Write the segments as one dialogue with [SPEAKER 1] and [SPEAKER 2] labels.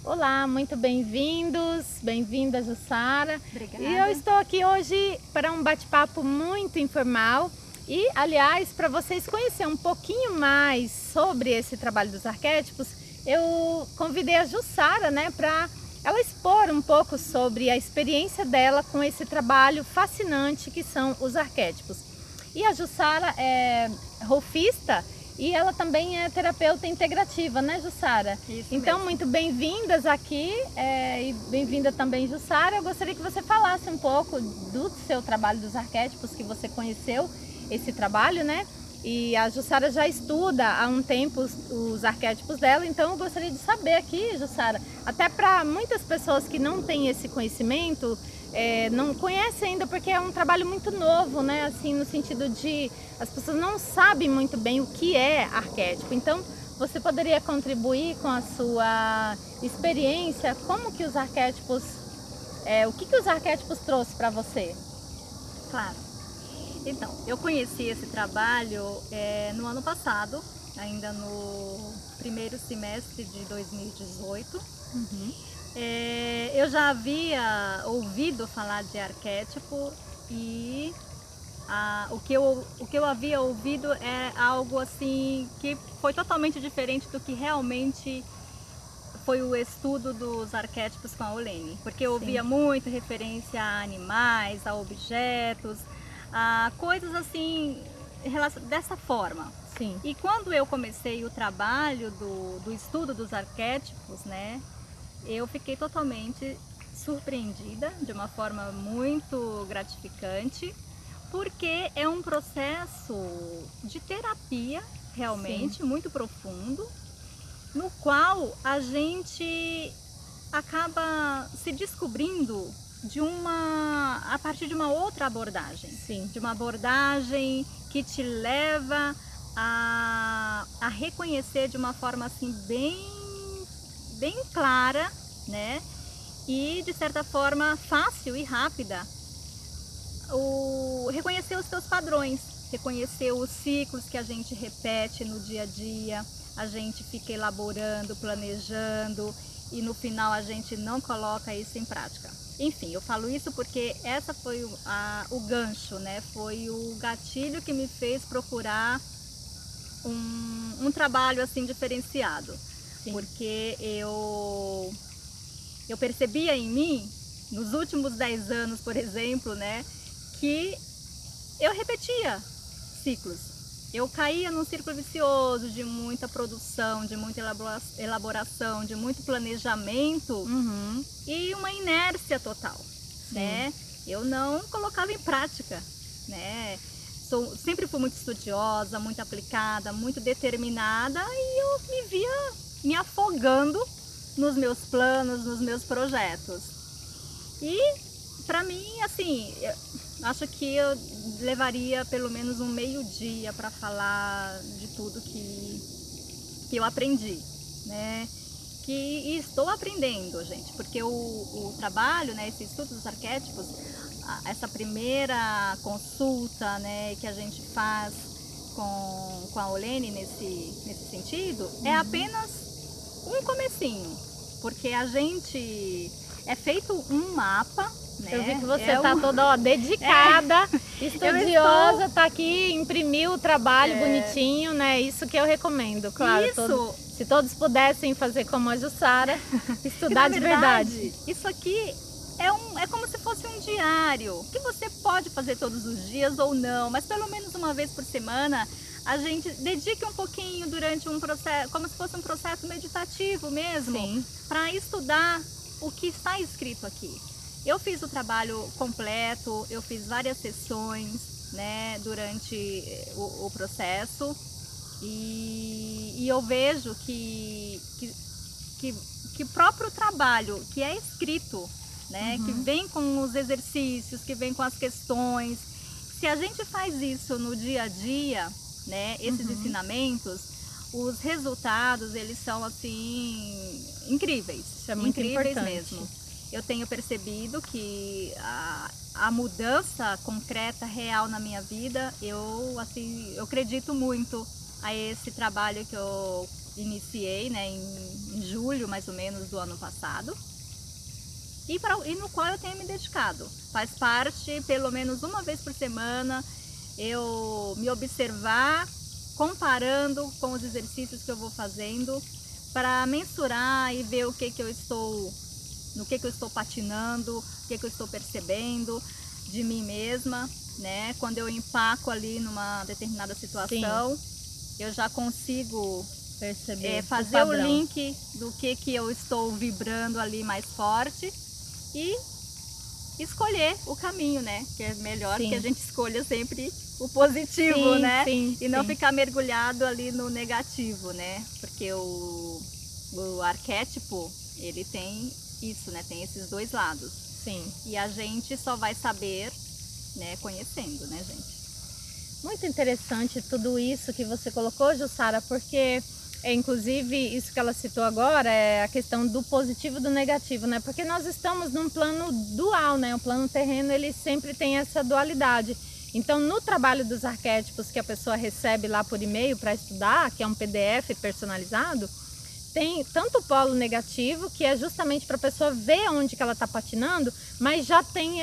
[SPEAKER 1] Olá, muito bem-vindos, bem-vinda Jussara.
[SPEAKER 2] Obrigada.
[SPEAKER 1] E eu estou aqui hoje para um bate-papo muito informal e, aliás, para vocês conhecerem um pouquinho mais sobre esse trabalho dos arquétipos, eu convidei a Jussara, para ela expor um pouco sobre a experiência dela com esse trabalho fascinante que são os arquétipos. E a Jussara é rolfista e ela também é terapeuta integrativa, né, Jussara?
[SPEAKER 2] Isso
[SPEAKER 1] então,
[SPEAKER 2] mesmo.
[SPEAKER 1] muito bem-vindas aqui e bem-vinda também, Jussara. Eu gostaria que você falasse um pouco do seu trabalho dos arquétipos, que você conheceu esse trabalho, né? E a Jussara já estuda há um tempo os arquétipos dela, então eu gostaria de saber aqui, Jussara, até para muitas pessoas que não têm esse conhecimento, não conhecem ainda porque é um trabalho muito novo, né? Assim, no sentido de as pessoas não sabem muito bem o que é arquétipo. Então, você poderia contribuir com a sua experiência? Como que os arquétipos, o que os arquétipos trouxe para você?
[SPEAKER 2] Claro. Então, eu conheci esse trabalho no ano passado, ainda no primeiro semestre de 2018. Eu já havia ouvido falar de arquétipo e o que eu havia ouvido é algo assim que foi totalmente diferente do que realmente foi o estudo dos arquétipos com a Olene, porque eu ouvia muito referência a animais, a objetos, a coisas assim dessa forma.
[SPEAKER 1] Sim.
[SPEAKER 2] E quando eu comecei o trabalho do estudo dos arquétipos, né, eu fiquei totalmente surpreendida, de uma forma muito gratificante, porque é um processo de terapia realmente muito profundo, no qual a gente acaba se descobrindo a partir de uma outra abordagem.
[SPEAKER 1] Sim.
[SPEAKER 2] De uma abordagem que te leva a reconhecer de uma forma assim bem clara, né? E de certa forma fácil e rápida, reconhecer os teus padrões, reconhecer os ciclos que a gente repete no dia a dia, a gente fica elaborando, planejando e no final a gente não coloca isso em prática. Enfim, eu falo isso porque essa foi o gancho, né? Foi o gatilho que me fez procurar um trabalho assim diferenciado. Sim. Porque eu percebia em mim, nos últimos 10 anos, por exemplo, né, que eu repetia ciclos. Eu caía num círculo vicioso de muita produção, de muita elaboração, de muito planejamento e uma inércia total, né? Eu não colocava em prática, né? Sempre fui muito estudiosa, muito aplicada, muito determinada e eu me via me afogando nos meus planos, nos meus projetos. E para mim, assim, acho que eu levaria pelo menos um meio-dia para falar de tudo que eu aprendi, né? E estou aprendendo, gente, porque o trabalho, né, esse estudo dos arquétipos, essa primeira consulta, né, que a gente faz com a Olene nesse sentido, é apenas um comecinho, porque a gente é feito um mapa, né?
[SPEAKER 1] Eu vi que você está toda dedicada, estudiosa, está aqui, imprimiu o trabalho bonitinho, né? Isso que eu recomendo, claro.
[SPEAKER 2] Isso.
[SPEAKER 1] Se todos pudessem fazer como a Jussara, estudar de verdade.
[SPEAKER 2] Isso aqui é como se fosse um diário, que você pode fazer todos os dias ou não, mas pelo menos uma vez por semana a gente dedique um pouquinho durante um processo, como se fosse um processo meditativo mesmo, para estudar o que está escrito aqui. Eu fiz o trabalho completo, eu fiz várias sessões, né, durante o processo e eu vejo que o próprio trabalho que é escrito, né, que vem com os exercícios, que vem com as questões, se a gente faz isso no dia a dia, né, esses ensinamentos, os resultados, eles são assim incríveis. Isso é muito incríveis mesmo. Eu tenho percebido que a mudança concreta, real na minha vida, eu acredito muito a esse trabalho iniciei, né, em julho mais ou menos do ano passado. E no qual eu tenho me dedicado. Faz parte, pelo menos uma vez por semana, eu me observar, comparando com os exercícios que eu vou fazendo, para mensurar e ver no que eu estou patinando, o que eu estou percebendo de mim mesma, né? Quando eu empaco ali numa determinada situação, eu já consigo
[SPEAKER 1] Perceber
[SPEAKER 2] fazer o link do que eu estou vibrando ali mais forte e escolher o caminho, né? Que é melhor que a gente escolha sempre o positivo, né? E não ficar mergulhado ali no negativo, né? Porque o arquétipo, ele tem isso, né? Tem esses dois lados.
[SPEAKER 1] Sim.
[SPEAKER 2] E a gente só vai saber, né, conhecendo, né, gente?
[SPEAKER 1] Muito interessante tudo isso que você colocou, Jussara, porque inclusive isso que ela citou agora é a questão do positivo e do negativo, né? Porque nós estamos num plano dual, né? O plano terreno, ele sempre tem essa dualidade. Então, no trabalho dos arquétipos que a pessoa recebe lá por e-mail para estudar, que é um PDF personalizado, tem tanto o polo negativo, que é justamente para a pessoa ver onde que ela está patinando, mas já tem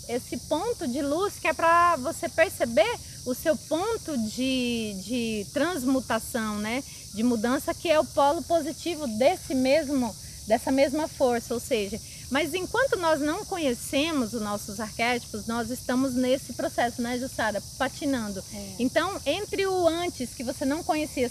[SPEAKER 1] esse ponto de luz que é para você perceber o seu ponto de transmutação, né? De mudança, que é o polo positivo dessa mesma força, ou seja, mas enquanto nós não conhecemos os nossos arquétipos, nós estamos nesse processo, né, Jussara? Patinando. Então, entre o antes, que você não conhecia,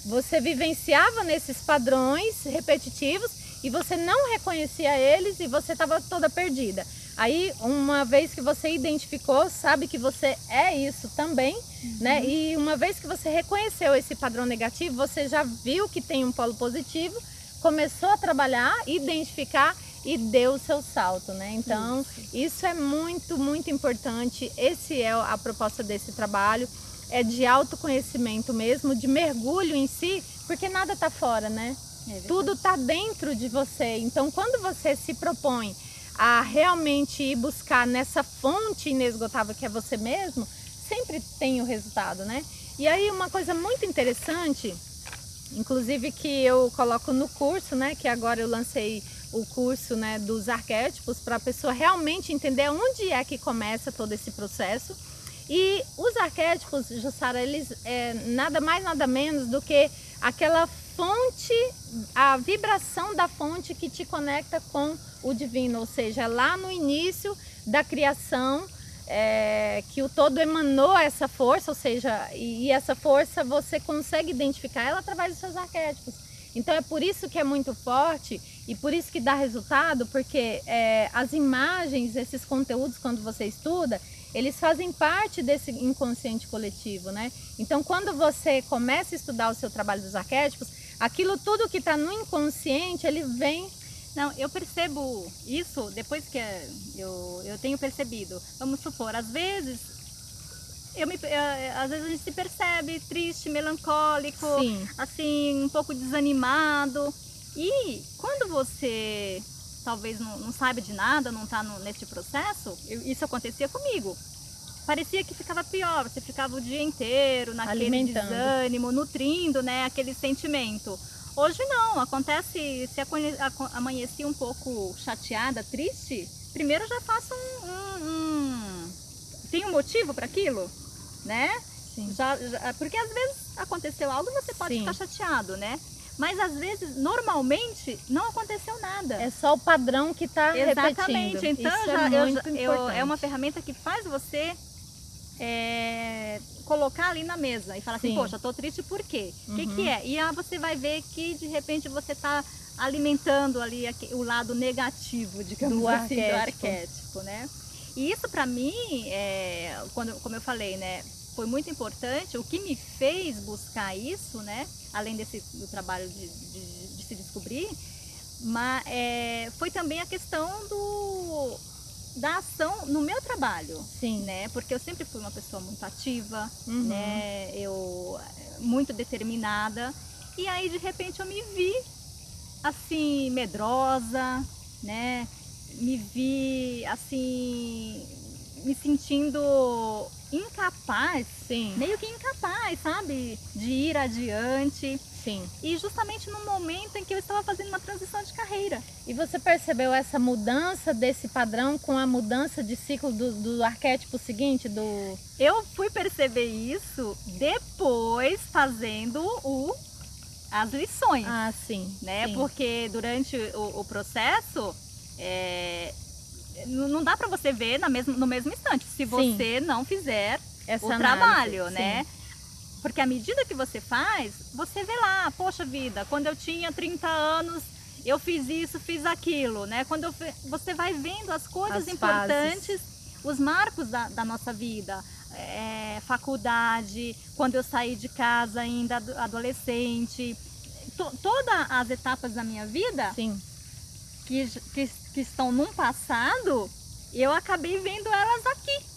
[SPEAKER 1] você vivenciava nesses padrões repetitivos e você não reconhecia eles e você estava toda perdida. Aí, uma vez que você identificou, sabe que você é isso também, né? E uma vez que você reconheceu esse padrão negativo, você já viu que tem um polo positivo, começou a trabalhar, identificar e deu o seu salto, né? Então, isso é muito, muito importante. Esse é a proposta desse trabalho, é de autoconhecimento mesmo, de mergulho em si, porque nada está fora, né? Tudo está dentro de você. Então, quando você se propõe a realmente ir buscar nessa fonte inesgotável que é você mesmo, sempre tem o resultado, né? E aí, uma coisa muito interessante, inclusive que eu coloco no curso, né? Que agora eu lancei o curso, né, dos arquétipos, para a pessoa realmente entender onde é que começa todo esse processo. E os arquétipos, Jussara, eles nada mais, nada menos do que aquela fonte, a vibração da fonte que te conecta com o divino, ou seja, lá no início da criação, que o todo emanou essa força, ou seja, e essa força você consegue identificar ela através dos seus arquétipos. Então é por isso que é muito forte e por isso que dá resultado, porque as imagens, esses conteúdos, quando você estuda, eles fazem parte desse inconsciente coletivo, né? Então, quando você começa a estudar o seu trabalho dos arquétipos, aquilo tudo que está no inconsciente, ele vem...
[SPEAKER 2] Não, eu percebo isso depois que eu tenho percebido. Vamos supor, às vezes a gente se percebe triste, melancólico, assim, um pouco desanimado. E quando você talvez não sabe de nada, não está nesse processo, isso acontecia comigo. Parecia que ficava pior, você ficava o dia inteiro naquele desânimo, nutrindo, né, aquele sentimento. Hoje não, acontece, se amanheci um pouco chateada, triste, primeiro eu já faço tem um motivo para aquilo, né? Porque às vezes aconteceu algo e você pode ficar chateado, né? Mas às vezes, normalmente, não aconteceu nada.
[SPEAKER 1] É só o padrão que está repetindo.
[SPEAKER 2] Exatamente, então é uma ferramenta que faz você colocar ali na mesa e falar assim, poxa, tô triste por quê? O que é? E aí você vai ver que de repente você está alimentando ali o lado negativo, digamos assim, do arquétipo, né? E isso para mim, como eu falei, né, foi muito importante. O que me fez buscar isso, né, além do trabalho de se descobrir, mas foi também a questão da ação no meu trabalho, né? Porque eu sempre fui uma pessoa muito ativa, né? Eu muito determinada. E aí de repente eu me vi assim medrosa, né? Me vi assim me sentindo incapaz,
[SPEAKER 1] Sim,
[SPEAKER 2] meio que incapaz, sabe? De ir adiante.
[SPEAKER 1] sim.
[SPEAKER 2] E justamente no momento em que eu estava fazendo uma transição de carreira.
[SPEAKER 1] E você percebeu essa mudança desse padrão com a mudança de ciclo do arquétipo seguinte, do...
[SPEAKER 2] Eu fui perceber isso depois fazendo as lições,
[SPEAKER 1] Ah, sim,
[SPEAKER 2] né?
[SPEAKER 1] sim.
[SPEAKER 2] Porque durante o processo, não dá para você ver no mesmo instante, se
[SPEAKER 1] Sim.
[SPEAKER 2] você não fizer
[SPEAKER 1] Essa
[SPEAKER 2] o
[SPEAKER 1] análise,
[SPEAKER 2] trabalho,
[SPEAKER 1] sim.
[SPEAKER 2] né? Porque à medida que você faz, você vê lá, poxa vida, quando eu tinha 30 anos, eu fiz isso, fiz aquilo, né? Você vai vendo as coisas
[SPEAKER 1] As
[SPEAKER 2] importantes,
[SPEAKER 1] fases.
[SPEAKER 2] os marcos da nossa vida. Faculdade, quando eu saí de casa ainda adolescente, todas as etapas da minha vida
[SPEAKER 1] Sim.
[SPEAKER 2] que estão num passado, eu acabei vendo elas aqui.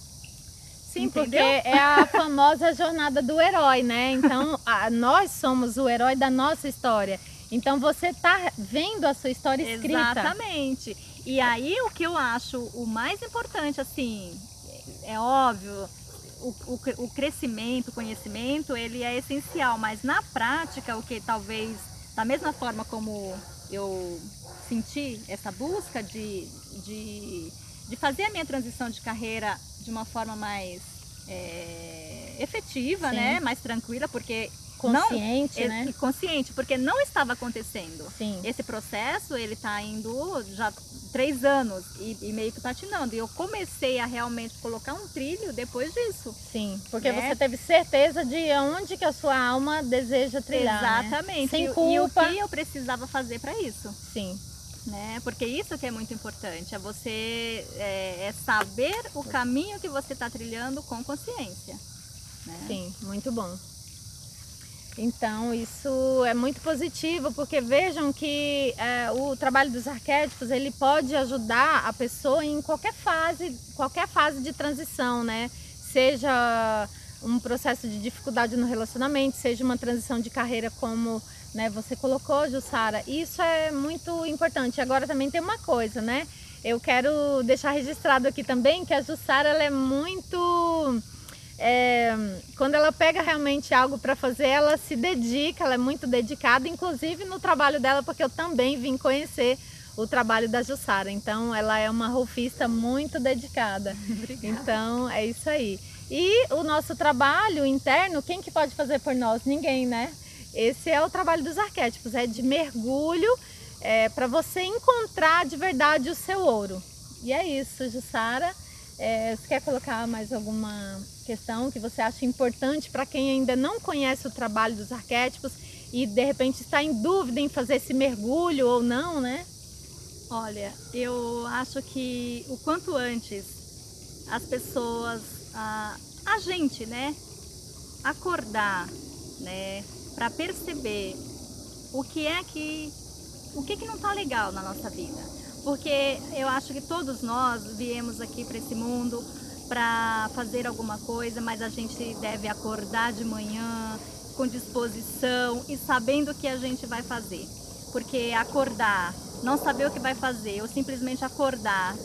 [SPEAKER 1] Sim,
[SPEAKER 2] entendeu?
[SPEAKER 1] porque é a famosa jornada do herói, né? Então, nós somos o herói da nossa história. Então, você tá vendo a sua história escrita.
[SPEAKER 2] Exatamente. E aí, o que eu acho o mais importante, assim, é óbvio, o crescimento, o conhecimento, ele é essencial, mas na prática, o que talvez, da mesma forma como eu senti essa busca de fazer a minha transição de carreira de uma forma mais efetiva,
[SPEAKER 1] Sim.
[SPEAKER 2] né? Mais tranquila, porque
[SPEAKER 1] Consciente, né?
[SPEAKER 2] Consciente, porque não estava acontecendo.
[SPEAKER 1] Sim.
[SPEAKER 2] Esse processo, ele está indo já 3 anos e meio que patinando. E eu comecei a realmente colocar um trilho depois disso.
[SPEAKER 1] Sim, porque
[SPEAKER 2] né?
[SPEAKER 1] você teve certeza de onde que a sua alma deseja trilhar,
[SPEAKER 2] Exatamente.
[SPEAKER 1] Né? Sem culpa.
[SPEAKER 2] E o que eu precisava fazer para isso.
[SPEAKER 1] Sim.
[SPEAKER 2] Né? Porque isso que é muito importante, é você saber o caminho que você está trilhando com consciência. Né?
[SPEAKER 1] Sim, muito bom. Então, isso é muito positivo, porque vejam que o trabalho dos arquétipos, ele pode ajudar a pessoa em qualquer fase de transição, né? Seja um processo de dificuldade no relacionamento, seja uma transição de carreira como, né, você colocou, Jussara. Isso é muito importante. Agora também tem uma coisa, né? Eu quero deixar registrado aqui também que a Jussara, ela é muito... quando ela pega realmente algo para fazer, ela se dedica, ela é muito dedicada, inclusive no trabalho dela, porque eu também vim conhecer o trabalho da Jussara. Então, ela é uma rolfista muito dedicada.
[SPEAKER 2] Obrigada.
[SPEAKER 1] Então, é isso aí. E o nosso trabalho interno, quem que pode fazer por nós? Ninguém, né? Esse é o trabalho dos arquétipos, é de mergulho, para você encontrar de verdade o seu ouro. E é isso, Jussara. Você quer colocar mais alguma questão que você acha importante para quem ainda não conhece o trabalho dos arquétipos e de repente está em dúvida em fazer esse mergulho ou não, né?
[SPEAKER 2] Olha, eu acho que o quanto antes as pessoas, a gente, né, acordar, né, para perceber o que não está legal na nossa vida. Porque eu acho que todos nós viemos aqui para esse mundo para fazer alguma coisa, mas a gente deve acordar de manhã com disposição e sabendo o que a gente vai fazer. Porque acordar, não saber o que vai fazer, ou simplesmente acordar,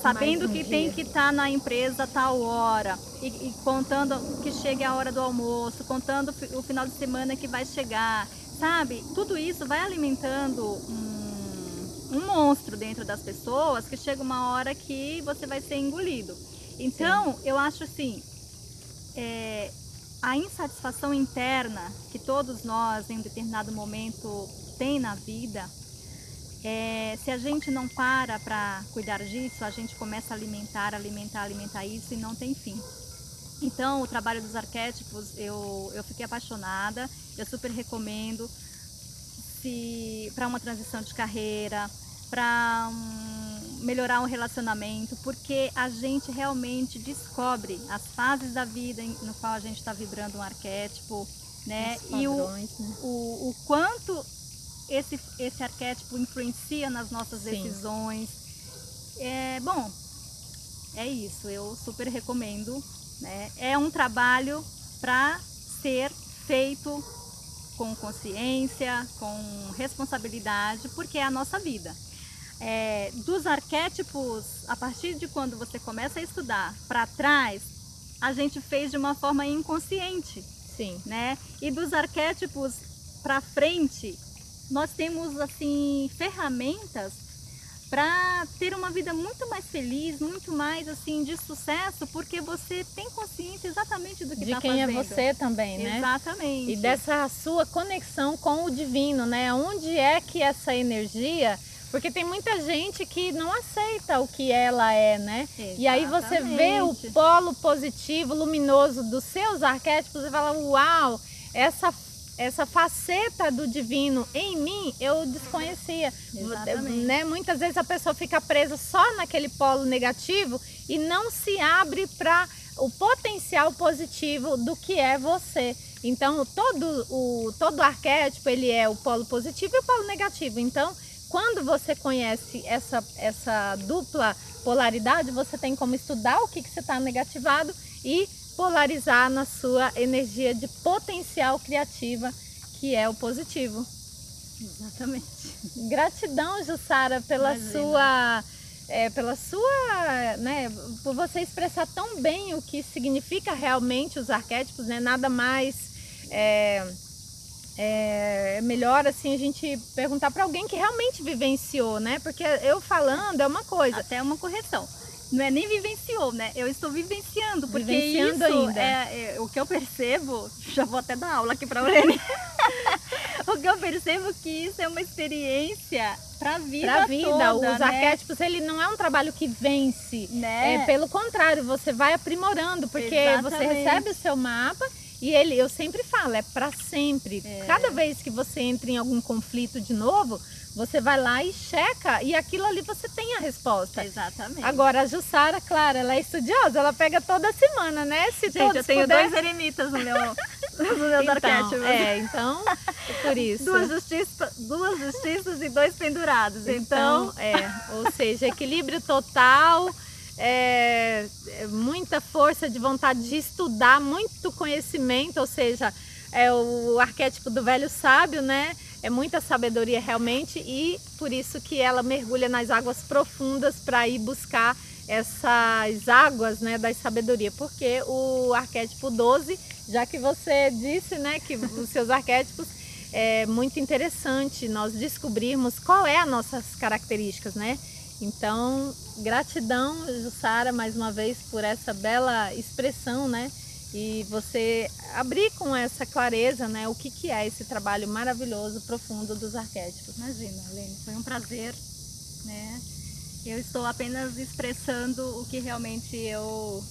[SPEAKER 2] sabendo que tem que estar na empresa a tal hora, e contando que chegue a hora do almoço, contando o final de semana que vai chegar, sabe? Tudo isso vai alimentando um monstro dentro das pessoas, que chega uma hora que você vai ser engolido. Então, sim, eu acho assim, a insatisfação interna que todos nós em um determinado momento tem na vida, se a gente não para cuidar disso, a gente começa a alimentar isso e não tem fim. Então, o trabalho dos arquétipos, eu fiquei apaixonada, eu super recomendo. Para uma transição de carreira, para melhorar um relacionamento, porque a gente realmente descobre as fases da vida no qual a gente está vibrando um arquétipo, né?
[SPEAKER 1] Padrões,
[SPEAKER 2] e
[SPEAKER 1] né?
[SPEAKER 2] o quanto esse arquétipo influencia nas nossas decisões. Bom, é isso, eu super recomendo, né? É um trabalho para ser feito com consciência, com responsabilidade, porque é a nossa vida. dos arquétipos, a partir de quando você começa a estudar para trás, a gente fez de uma forma inconsciente.
[SPEAKER 1] Sim.
[SPEAKER 2] Né? E dos arquétipos para frente, nós temos assim ferramentas para ter uma vida muito mais feliz, muito mais assim de sucesso, porque você tem consciência exatamente do que está fazendo.
[SPEAKER 1] De quem é você também, né?
[SPEAKER 2] Exatamente.
[SPEAKER 1] E dessa sua conexão com o divino, né? Onde é que essa energia... Porque tem muita gente que não aceita o que ela é, né?
[SPEAKER 2] Exatamente.
[SPEAKER 1] E aí você vê o polo positivo, luminoso dos seus arquétipos e fala, uau, essa faceta do divino em mim eu desconhecia.
[SPEAKER 2] Exatamente.
[SPEAKER 1] Né? Muitas vezes a pessoa fica presa só naquele polo negativo e não se abre para o potencial positivo do que é você. Então todo arquétipo ele é o polo positivo e o polo negativo. Então quando você conhece essa dupla polaridade, você tem como estudar o que você está negativado e polarizar na sua energia de potencial criativa, que é o positivo.
[SPEAKER 2] Exatamente.
[SPEAKER 1] Gratidão, Jussara, né, por você expressar tão bem o que significa realmente os arquétipos, né? Nada mais... É melhor assim a gente perguntar para alguém que realmente vivenciou, né? Porque eu falando é uma coisa.
[SPEAKER 2] Até uma correção. Não é nem vivenciou, né? Eu estou vivenciando, porque
[SPEAKER 1] vivenciando
[SPEAKER 2] isso
[SPEAKER 1] ainda.
[SPEAKER 2] É o que eu percebo. Já vou até dar aula aqui para a Aurélio. O que eu percebo que isso é uma experiência para a vida toda.
[SPEAKER 1] Os arquétipos, ele não é um trabalho que vence,
[SPEAKER 2] né?
[SPEAKER 1] Pelo contrário, você vai aprimorando, porque você recebe o seu mapa. E eu sempre falo, é para sempre. Cada vez que você entra em algum conflito de novo, você vai lá e checa, e aquilo ali você tem a resposta.
[SPEAKER 2] Exatamente.
[SPEAKER 1] Agora, a Jussara, claro, ela é estudiosa, ela pega toda semana, né? Se
[SPEAKER 2] gente, eu tenho 2 eremitas no meu arquétipo.
[SPEAKER 1] Então, por isso.
[SPEAKER 2] Duas justiças e 2 pendurados. Então,
[SPEAKER 1] ou seja, equilíbrio total... muita força de vontade de estudar, muito conhecimento, ou seja, o arquétipo do velho sábio, né? É muita sabedoria realmente, e por isso que ela mergulha nas águas profundas para ir buscar essas águas, né, da sabedoria, porque o arquétipo 12, já que você disse, né, que os seus arquétipos, é muito interessante nós descobrirmos qual é as nossas características, né? Então, gratidão, Jussara, mais uma vez por essa bela expressão, né? E você abrir com essa clareza, né? O que é esse trabalho maravilhoso, profundo dos arquétipos.
[SPEAKER 2] Imagina, Lene, foi um prazer, né? Eu estou apenas expressando o que realmente eu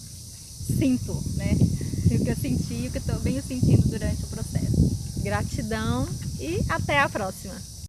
[SPEAKER 2] sinto, né? O que eu senti, o que eu venho sentindo durante o processo.
[SPEAKER 1] Gratidão e até a próxima.